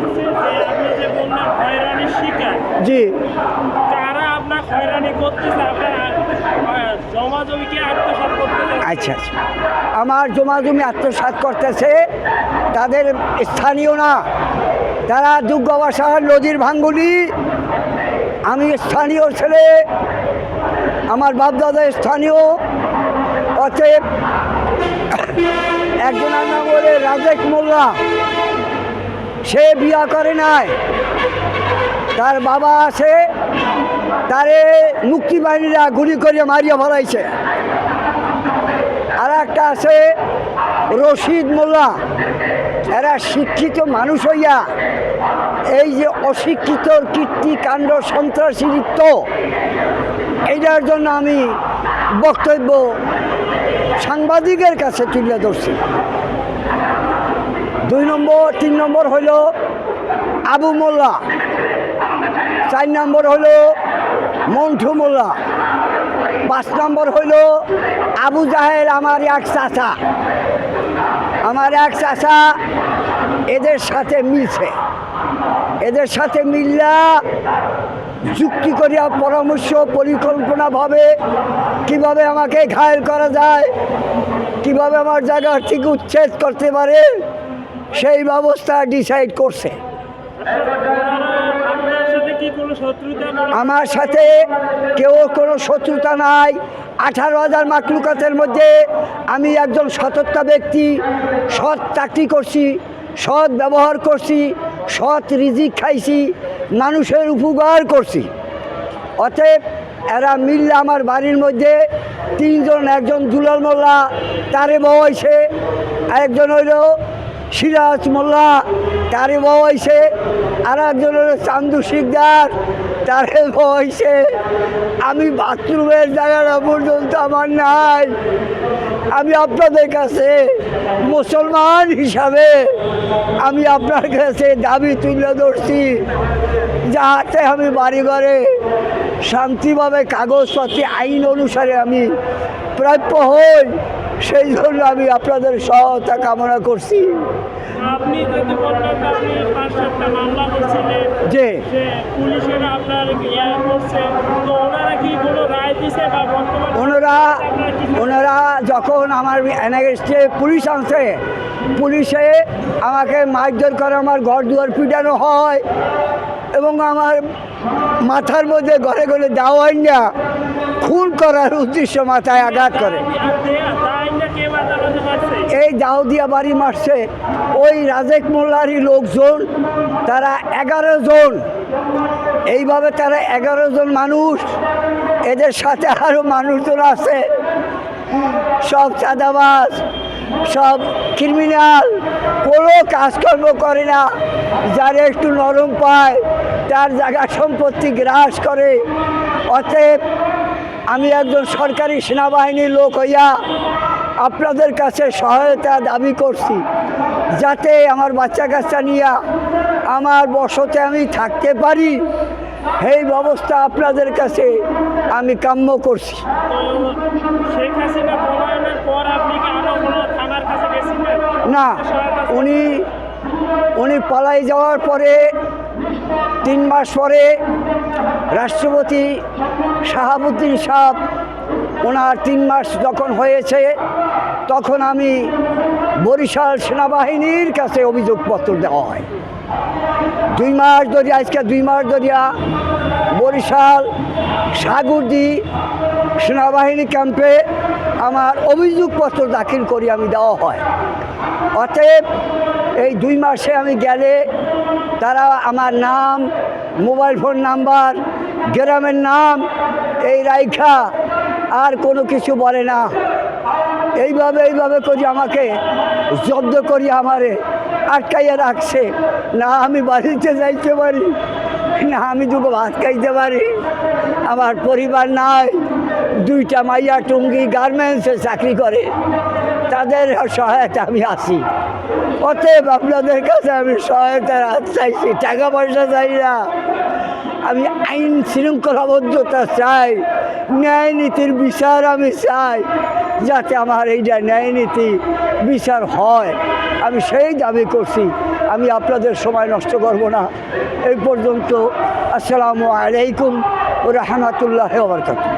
হচ্ছে যে আপনি যে বললেন হয়রানির শিকার, জি। কারা আপনার হয়রানি করতেছে, আপনার জমা জমিকে আত্মসাৎ করতেছে? আচ্ছা আচ্ছা, আমার জমা জমি আত্মসাৎ করতেছে তাদের স্থানীয় না, তারা দুর্গাবাসার নদীর ভাঙ্গুলি। আমি স্থানীয় ছেলে, আমার বাপদাদা স্থানীয়, অতএব একজনের নাম বলে রাজেক মোল্লা, সে বিয়া করে নাই, তার বাবা আছে, তারে মুক্তিবাহিনীরা গুলি করে মারিয়া ফেলাইছে। আর একটা আছে রশিদ মোল্লা, এরা শিক্ষিত মানুষ হইয়া এই যে অশিক্ষিত কীর্তিকাণ্ড সন্ত্রাসী লিপ্ত, এইটার জন্য আমি বক্তব্য সাংবাদিকের কাছে তুলে ধরছি। 3 নম্বর হইল আবু মোল্লা, 4 নম্বর হইল মন্টু মোল্লা, 5 নম্বর হইল আবু জাহেল, আমার এক চাচা। আমার এক চাচা এদের সাথে মিলছে, এদের সাথে মিল্লা যুক্তি করিয়া পরামর্শ পরিকল্পনাভাবে কিভাবে আমাকে ঘায়েল করা যায়, কিভাবে আমার জায়গা থেকে উচ্ছেদ করতে পারে, সেই ব্যবস্থা ডিসাইড করছে। আপনার সাথে কি কোনো শত্রুতা? আমার সাথে কেউ কোনো শত্রুতা নাই। 18,000 মাকলুকাতের মধ্যে আমি একজন সততা ব্যক্তি, সৎ চাকরি করছি, সৎ ব্যবহার করছি, সৎ রিজিক খাইছি, মানুষের উপকার করছি। অতএব এরা মিললে আমার বাড়ির মধ্যে 3 জন, একজন দুলাল মোল্লা, তারে বয়সে, আরেকজন হইল সিরাজ মোল্লা, তারে বয়সে, আর একজন হলো চান্দু শিকদার, তারে বয়সে। আমি বাথরুমের জায়গাটা পর্যন্ত আমার নাই। আমি আপনাদের কাছে মুসলমান হিসাবে আমি আপনার কাছে দাবি তুলে ধরছি, যাতে আমি বাড়ি ঘরে শান্তিভাবে কাগজপত্র আইন অনুসারে আমি প্রাপ্য হই, সেই জন্য আমি আপনাদের সহায়তা কামনা করছি। আপনি যদি বললেন যে আপনি 5-7টা মামলা করছিলেন, যে পুলিশেরা আপনার ইয়া করছে, তো ওনারা কি কোনো রায় দিছে বা বর্তমানে ওনারা যখন আমার এনএগেস্টে পুলিশ আনছে, পুলিশে আমাকে মারধর করে, আমার ঘর দুয়ার পিটানো হয় এবং আমার মাথার মধ্যে ঘরে ঘরে দাওয়াই না খুন করার উদ্দেশ্য মাথায় আঘাত করে। এই দাউদিয়া বাড়ি মারছে ওই রাজেক মোল্লারই লোকজন, তারা 11 জন। এইভাবে তারা 11 জন মানুষ, এদের সাথে আরও মানুষজন আছে, সব চাঁদাবাজ, সব ক্রিমিনাল, কোনো কাজকর্ম করে না, যারা একটু নরম পায় তার জায়গা সম্পত্তি গ্রাস করে। অতএব আমি একজন সরকারি সেনাবাহিনীর লোক হইয়া আপনাদের কাছে সহায়তা দাবি করছি, যাতে আমার বাচ্চা কাচ্চা নিয়ে আমার বসতে আমি থাকতে পারি, এই ব্যবস্থা আপনাদের কাছে আমি কাম্য করছি। শেখ হাসিনা পলায়নের পর আপনি কি আরো কোনো থানার কাছে গেছিলেন? না, উনি পালাই যাওয়ার পরে 3 মাস পরে রাষ্ট্রপতি শাহাবুদ্দিন সাহেব, ওনার 3 মাস যখন হয়েছে, তখন আমি বরিশাল সেনাবাহিনীর কাছে অভিযোগপত্র দেওয়া হয়। 2 মাস ধরে, আজকে 2 মাস ধরিয়া বরিশাল সাগরদি সেনাবাহিনী ক্যাম্পে আমার অভিযোগপত্র দাখিল করি আমি দেওয়া হয়। অতএব এই 2 মাসে আমি গেলে তারা আমার নাম, মোবাইল ফোন নাম্বার, গ্রামের নাম এই রাইখা আর কোনো কিছু বলে না। এইভাবে করি আমাকে জব্দ করি, আমারে আটকাইয়া রাখছে। না আমি বাড়িতে যাইতে পারি, না আমি দুটো ভাত খাইতে পারি, আমার পরিবার নাই। 2টা মাইয়া টুঙ্গি গার্মেন্টসে চাকরি করে, তাদের সহায়তা আমি আছি। অতএব আপনাদের কাছে আমি সহায়তার হাত চাইছি, টাকা পয়সা চাই না। আমি আইন শৃঙ্খলাবদ্ধতা চাই, ন্যায় নীতির বিচার আমি চাই, যাতে আমার এইটা ন্যায় নীতি বিচার হয়, আমি সেই দাবি করছি। আমি আপনাদের সময় নষ্ট করব না। এই পর্যন্ত। আসসালামু আলাইকুম ওয়া রাহমাতুল্লাহি ওয়া বারাকাতুহু।